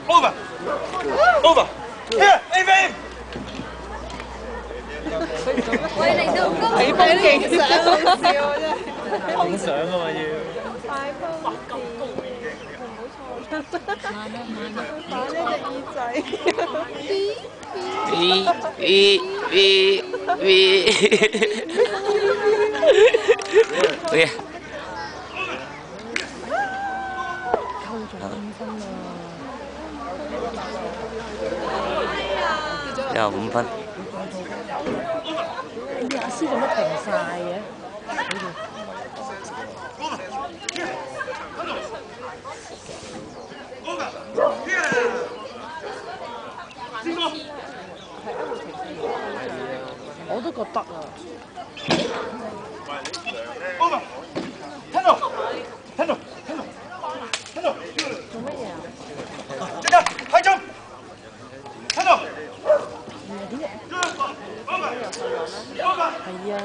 Over. Over. Here, aim, aim. 喂，嚟到高睇風景相好笑真係。影相啊嘛要。快風字，唔好錯。慢呢隻耳仔。好嘢。又5分。阿師做乜停晒嘅？我都覺得啊。Over. Handle. Handle. Handle. 做乜嘢啊？即刻開針。Handle. 係啊。